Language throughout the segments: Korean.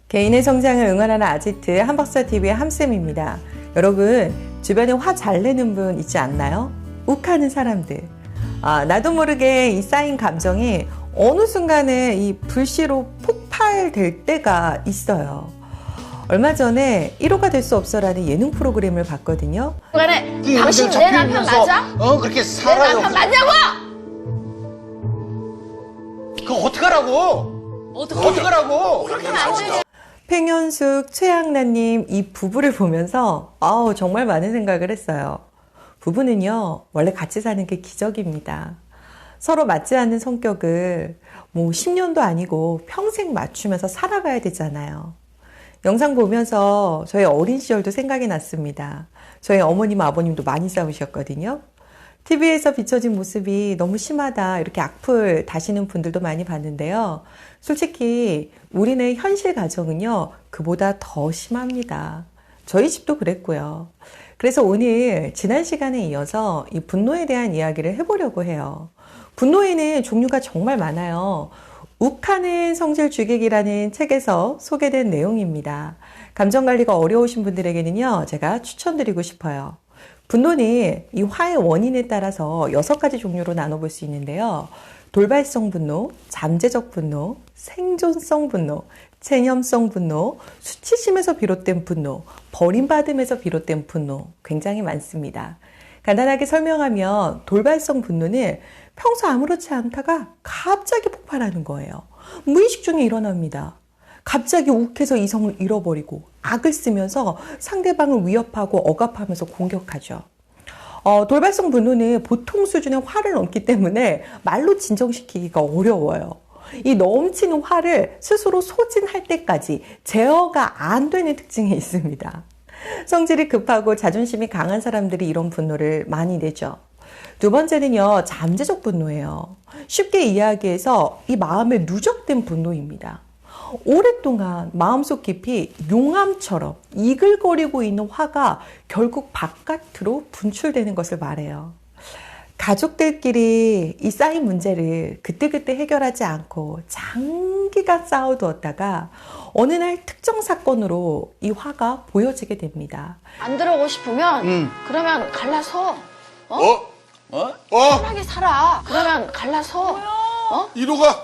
개인의 성장을 응원하는 아지트 한박사TV의 함쌤입니다. 여러분, 주변에 화 잘 내는 분 있지 않나요? 욱하는 사람들. 나도 모르게 이 쌓인 감정이 어느 순간에 이 불씨로 폭발될 때가 있어요. 얼마 전에 1호가 될 수 없어라는 예능 프로그램을 봤거든요. 그래, 당신 내 남편 맞아? 그렇게 내 살아요. 남편 맞냐고? 그거 어떡하라고? 어떡하라고? 그렇게 하면 안 되지. 팽현숙, 최양란님 이 부부를 보면서 정말 많은 생각을 했어요. 부부는요, 원래 같이 사는 게 기적입니다. 서로 맞지 않는 성격을 10년도 아니고 평생 맞추면서 살아가야 되잖아요. 영상 보면서 저희 어린 시절도 생각이 났습니다. 저희 어머님, 아버님도 많이 싸우셨거든요. TV에서 비춰진 모습이 너무 심하다, 이렇게 악플 다시는 분들도 많이 봤는데요. 솔직히 우리네 현실 가정은요, 그보다 더 심합니다. 저희 집도 그랬고요. 그래서 오늘 지난 시간에 이어서 이 분노에 대한 이야기를 해보려고 해요. 분노에는 종류가 정말 많아요. 욱하는 성질 죽이기라는 책에서 소개된 내용입니다. 감정관리가 어려우신 분들에게는요, 제가 추천드리고 싶어요. 분노는 이 화의 원인에 따라서 6가지 종류로 나눠볼 수 있는데요. 돌발성 분노, 잠재적 분노, 생존성 분노, 체념성 분노, 수치심에서 비롯된 분노, 버림받음에서 비롯된 분노, 굉장히 많습니다. 간단하게 설명하면 돌발성 분노는 평소 아무렇지 않다가 갑자기 폭발하는 거예요. 무의식 중에 일어납니다. 갑자기 욱해서 이성을 잃어버리고 악을 쓰면서 상대방을 위협하고 억압하면서 공격하죠. 돌발성 분노는 보통 수준의 화를 넘기 때문에 말로 진정시키기가 어려워요. 이 넘치는 화를 스스로 소진할 때까지 제어가 안 되는 특징이 있습니다. 성질이 급하고 자존심이 강한 사람들이 이런 분노를 많이 내죠. 두 번째는요, 잠재적 분노예요. 쉽게 이야기해서 이 마음에 누적된 분노입니다. 오랫동안 마음속 깊이 용암처럼 이글거리고 있는 화가 결국 바깥으로 분출되는 것을 말해요. 가족들끼리 이 쌓인 문제를 그때그때 해결하지 않고 장기간 쌓아두었다가 어느 날 특정 사건으로 이 화가 보여지게 됩니다. 안 들어오고 싶으면 그러면 갈라서 편하게 살아. 그러면 갈라서 이로가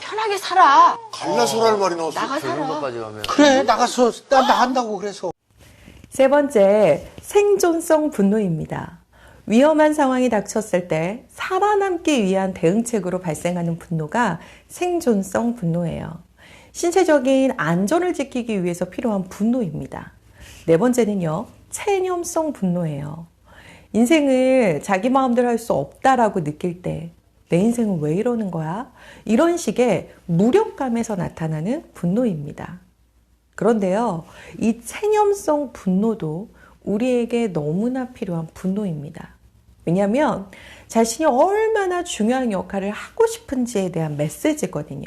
편하게 살아. 갈라서랄 말이 나왔어. 나가 살아. 그래, 나가서 나간다고 그래서. 세 번째, 생존성 분노입니다. 위험한 상황이 닥쳤을 때 살아남기 위한 대응책으로 발생하는 분노가 생존성 분노예요. 신체적인 안전을 지키기 위해서 필요한 분노입니다. 네 번째는요, 체념성 분노예요. 인생을 자기 마음대로 할 수 없다라고 느낄 때 내 인생은 왜 이러는 거야? 이런 식의 무력감에서 나타나는 분노입니다. 그런데요, 이 체념성 분노도 우리에게 너무나 필요한 분노입니다. 왜냐하면 자신이 얼마나 중요한 역할을 하고 싶은지에 대한 메시지거든요.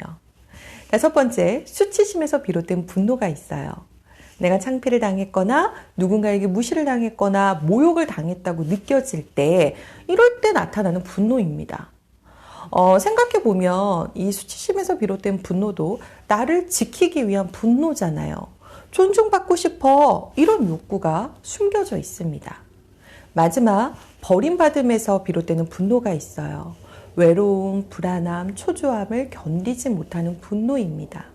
다섯 번째, 수치심에서 비롯된 분노가 있어요. 내가 창피를 당했거나 누군가에게 무시를 당했거나 모욕을 당했다고 느껴질 때, 이럴 때 나타나는 분노입니다. 생각해보면 이 수치심에서 비롯된 분노도 나를 지키기 위한 분노잖아요. 존중받고 싶어, 이런 욕구가 숨겨져 있습니다. 마지막, 버림받음에서 비롯되는 분노가 있어요. 외로움, 불안함, 초조함을 견디지 못하는 분노입니다.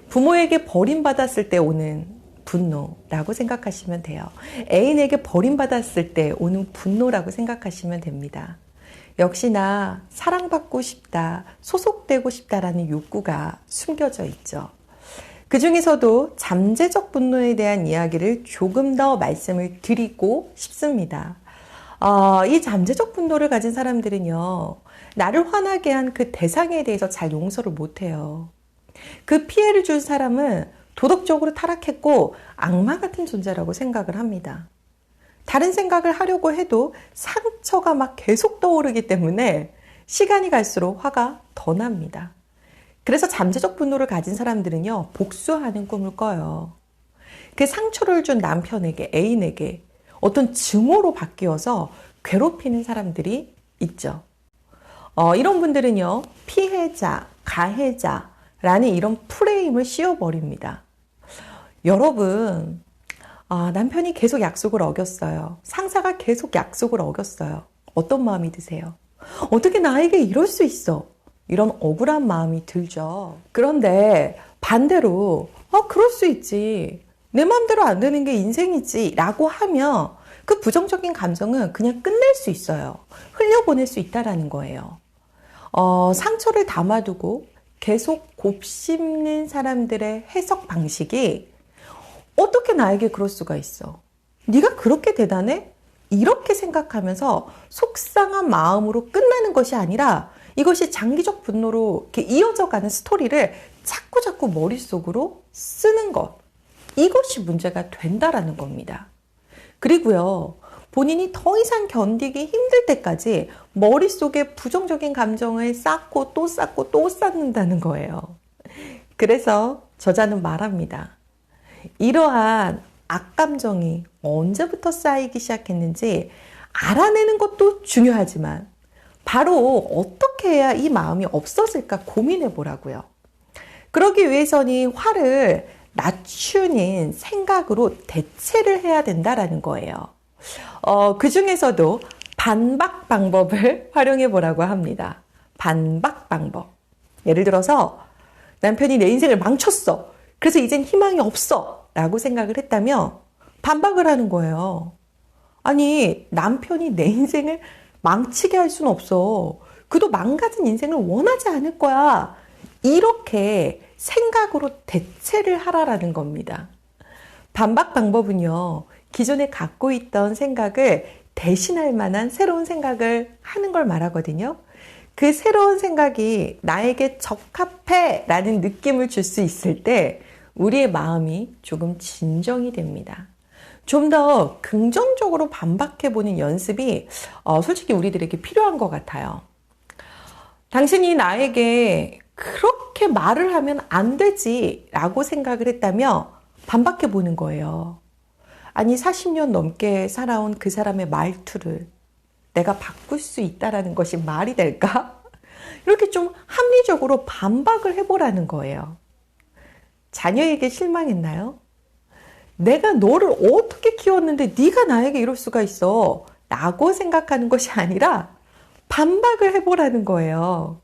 부모에게 버림받았을 때 오는 분노라고 생각하시면 돼요. 애인에게 버림받았을 때 오는 분노라고 생각하시면 됩니다. 역시나 사랑받고 싶다, 소속되고 싶다라는 욕구가 숨겨져 있죠. 그 중에서도 잠재적 분노에 대한 이야기를 조금 더 말씀을 드리고 싶습니다. 이 잠재적 분노를 가진 사람들은요, 나를 화나게 한 그 대상에 대해서 잘 용서를 못해요. 그 피해를 준 사람은 도덕적으로 타락했고 악마 같은 존재라고 생각을 합니다. 다른 생각을 하려고 해도 상처가 막 계속 떠오르기 때문에 시간이 갈수록 화가 더 납니다. 그래서 잠재적 분노를 가진 사람들은요, 복수하는 꿈을 꿔요. 그 상처를 준 남편에게, 애인에게 어떤 증오로 바뀌어서 괴롭히는 사람들이 있죠. 이런 분들은요, 피해자, 가해자라는 이런 프레임을 씌워버립니다. 여러분, 남편이 계속 약속을 어겼어요. 상사가 계속 약속을 어겼어요. 어떤 마음이 드세요? 어떻게 나에게 이럴 수 있어? 이런 억울한 마음이 들죠. 그런데 반대로 그럴 수 있지. 내 마음대로 안 되는 게 인생이지 라고 하면 그 부정적인 감정은 그냥 끝낼 수 있어요. 흘려보낼 수 있다라는 거예요. 상처를 담아두고 계속 곱씹는 사람들의 해석 방식이 어떻게 나에게 그럴 수가 있어? 네가 그렇게 대단해? 이렇게 생각하면서 속상한 마음으로 끝나는 것이 아니라 이것이 장기적 분노로 이렇게 이어져가는 스토리를 자꾸 머릿속으로 쓰는 것. 이것이 문제가 된다라는 겁니다. 그리고요, 본인이 더 이상 견디기 힘들 때까지 머릿속에 부정적인 감정을 쌓고 또 쌓고 또 쌓는다는 거예요. 그래서 저자는 말합니다. 이러한 악감정이 언제부터 쌓이기 시작했는지 알아내는 것도 중요하지만 바로 어떻게 해야 이 마음이 없어질까 고민해 보라고요. 그러기 위해서는 화를 낮추는 생각으로 대체를 해야 된다라는 거예요. 그 중에서도 반박 방법을 활용해 보라고 합니다. 반박 방법. 예를 들어서 남편이 내 인생을 망쳤어. 그래서 이젠 희망이 없어. 라고 생각을 했다면 반박을 하는 거예요. 아니, 남편이 내 인생을 망치게 할 수는 없어. 그도 망가진 인생을 원하지 않을 거야. 이렇게 생각으로 대체를 하라라는 겁니다. 반박 방법은요, 기존에 갖고 있던 생각을 대신할 만한 새로운 생각을 하는 걸 말하거든요. 그 새로운 생각이 나에게 적합해 라는 느낌을 줄 수 있을 때 우리의 마음이 조금 진정이 됩니다. 좀 더 긍정적으로 반박해보는 연습이 솔직히 우리들에게 필요한 것 같아요. 당신이 나에게 그렇게 말을 하면 안 되지 라고 생각을 했다면 반박해보는 거예요. 아니 40년 넘게 살아온 그 사람의 말투를 내가 바꿀 수 있다라는 것이 말이 될까? 이렇게 좀 합리적으로 반박을 해보라는 거예요. 자녀에게 실망했나요? 내가 너를 어떻게 키웠는데 네가 나에게 이럴 수가 있어 라고 생각하는 것이 아니라 반박을 해보라는 거예요.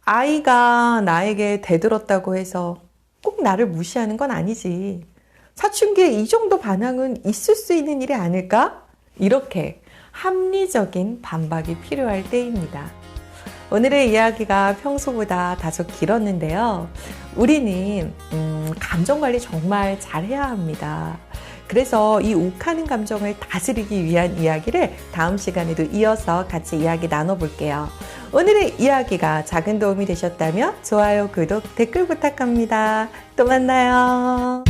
아이가 나에게 대들었다고 해서 꼭 나를 무시하는 건 아니지. 사춘기에 이 정도 반항은 있을 수 있는 일이 아닐까? 이렇게 합리적인 반박이 필요할 때입니다. 오늘의 이야기가 평소보다 다소 길었는데요. 우리는 감정관리 정말 잘해야 합니다. 그래서 이 욱하는 감정을 다스리기 위한 이야기를 다음 시간에도 이어서 같이 이야기 나눠볼게요. 오늘의 이야기가 작은 도움이 되셨다면 좋아요, 구독, 댓글 부탁합니다. 또 만나요.